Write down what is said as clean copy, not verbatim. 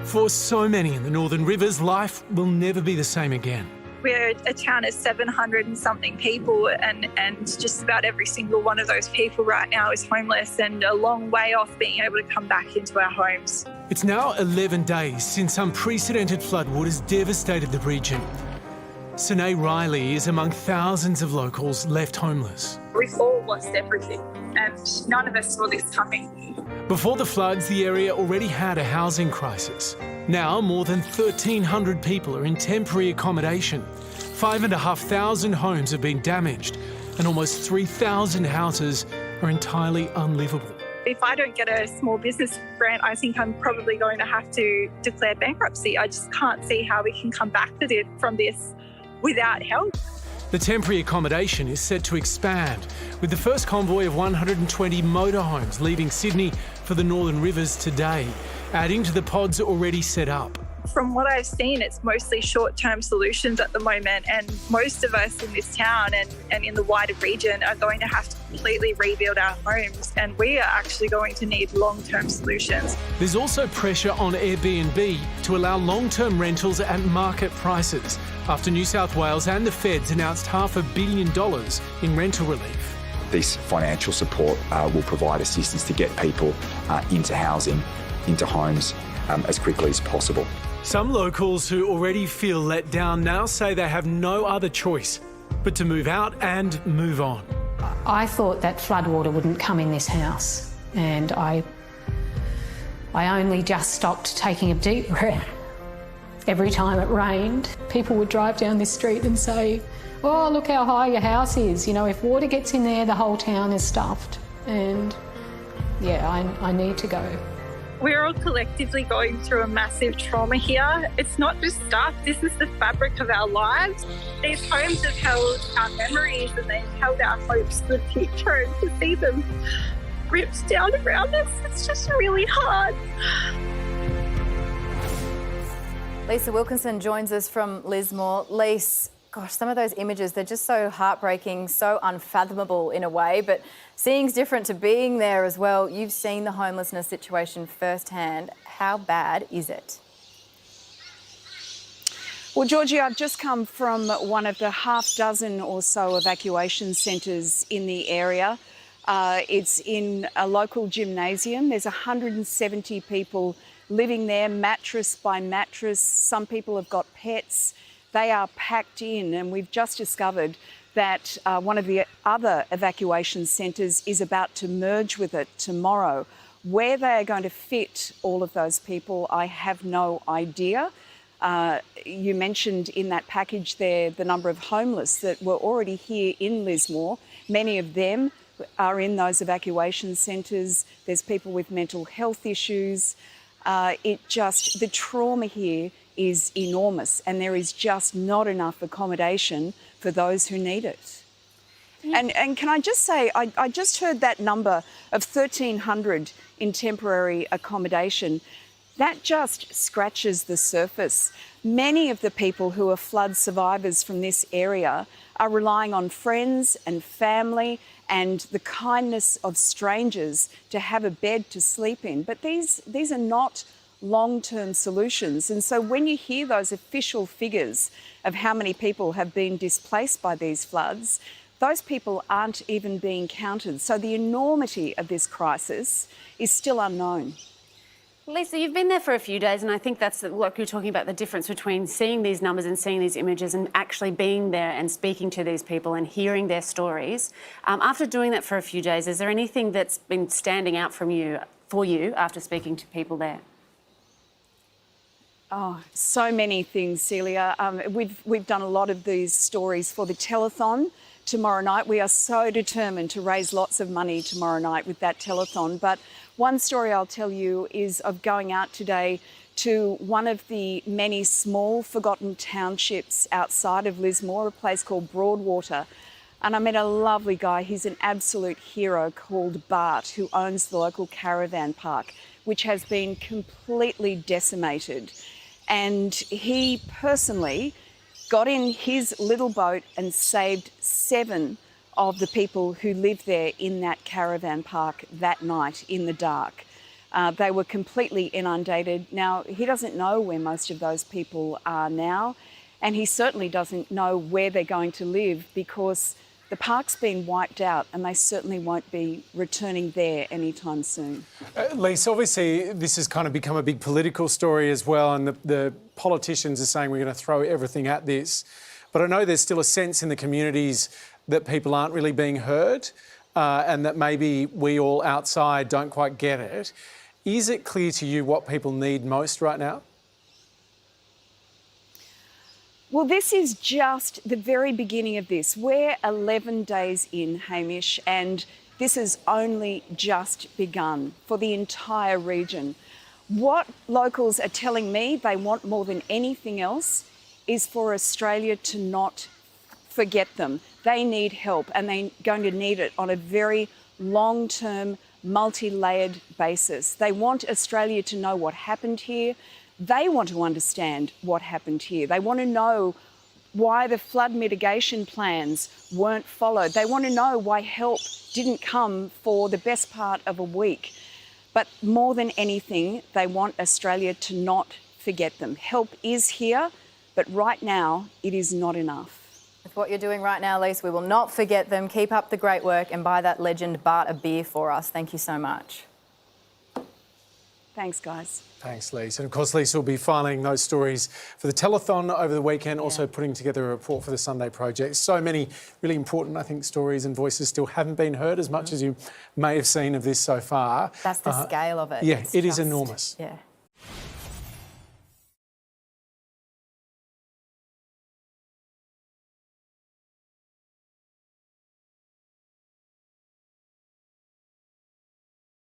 For so many in the Northern Rivers, life will never be the same again. We're a town of 700 and something people, and just about every single one of those people right now is homeless and a long way off being able to come back into our homes. It's now 11 days since unprecedented floodwaters devastated the region. Sinead Riley is among thousands of locals left homeless. We've all lost everything, and none of us saw this coming. Before the floods, the area already had a housing crisis. Now, more than 1,300 people are in temporary accommodation. 5,500 homes have been damaged, and almost 3,000 houses are entirely unlivable. If I don't get a small business grant, I think I'm probably going to have to declare bankruptcy. I just can't see how we can come back from this without help. The temporary accommodation is set to expand, with the first convoy of 120 motorhomes leaving Sydney for the Northern Rivers today, adding to the pods already set up. From what I've seen, it's mostly short-term solutions at the moment, and most of us in this town and in the wider region are going to have to completely rebuild our homes, and we are actually going to need long-term solutions. There's also pressure on Airbnb to allow long-term rentals at market prices, after New South Wales and the Feds announced $500 million in rental relief. This financial support will provide assistance to get people into housing, into homes as quickly as possible. Some locals who already feel let down now say they have no other choice but to move out and move on. I thought that floodwater wouldn't come in this house, and I only just stopped taking a deep breath. Every time it rained, people would drive down this street and say, "Oh, look how high your house is. You know, if water gets in there, the whole town is stuffed." And yeah, I need to go. We're all collectively going through a massive trauma here. It's not just stuff, this is the fabric of our lives. These homes have held our memories and they've held our hopes for the future, and to see them ripped down around us, it's just really hard. Lisa Wilkinson joins us from Lismore. Lise, gosh, some of those images, they're just so heartbreaking, so unfathomable in a way, but seeing's different to being there as well. You've seen the homelessness situation firsthand. How bad is it? Well, Georgie, I've just come from one of the half dozen or so evacuation centres in the area. It's in a local gymnasium. There's 170 people living there, mattress by mattress. Some people have got pets. They are packed in, and we've just discovered that one of the other evacuation centres is about to merge with it tomorrow. Where they are going to fit all of those people, I have no idea. You mentioned in that package there the number of homeless that were already here in Lismore. Many of them are in those evacuation centres. There's people with mental health issues. The trauma here is enormous, and there is just not enough accommodation for those who need it. And can I just say, I just heard that number of 1,300 in temporary accommodation. That just scratches the surface. Many of the people who are flood survivors from this area are relying on friends and family and the kindness of strangers to have a bed to sleep in. But these are not long-term solutions. And so when you hear those official figures of how many people have been displaced by these floods, those people aren't even being counted. So the enormity of this crisis is still unknown. Lisa, you've been there for a few days, and I think that's what you're talking about, the difference between seeing these numbers and seeing these images and actually being there and speaking to these people and hearing their stories. After doing that for a few days, is there anything that's been standing out for you after speaking to people there? Oh, so many things, Celia. We've done a lot of these stories for the telethon tomorrow night. We are so determined to raise lots of money tomorrow night with that telethon. But one story I'll tell you is of going out today to one of the many small forgotten townships outside of Lismore, a place called Broadwater. And I met a lovely guy, he's an absolute hero, called Bart, who owns the local caravan park, which has been completely decimated. And he personally got in his little boat and saved 7 of the people who lived there in that caravan park that night in the dark. They were completely inundated. Now, he doesn't know where most of those people are now, and he certainly doesn't know where they're going to live because the park's been wiped out and they certainly won't be returning there anytime soon. Lise, obviously this has kind of become a big political story as well, and the politicians are saying we're going to throw everything at this. But I know there's still a sense in the communities that people aren't really being heard and that maybe we all outside don't quite get it. Is it clear to you what people need most right now? Well, this is just the very beginning of this. We're 11 days in, Hamish, and this has only just begun for the entire region. What locals are telling me they want more than anything else is for Australia to not forget them. They need help, and they're going to need it on a very long-term, multi-layered basis. They want Australia to know what happened here. They want to understand what happened here. They want to know why the flood mitigation plans weren't followed. They want to know why help didn't come for the best part of a week. But more than anything, they want Australia to not forget them. Help is here, but right now it is not enough. With what you're doing right now, Lise, we will not forget them. Keep up the great work and buy that legend Bart a beer for us. Thank you so much. Thanks, guys. Thanks, Lise. And of course, Lise will be filing those stories for the telethon over the weekend, also putting together a report for the Sunday Project. So many really important, I think, stories and voices still haven't been heard as much as you may have seen of this so far. That's the scale of it. Yeah, it is enormous. Yeah.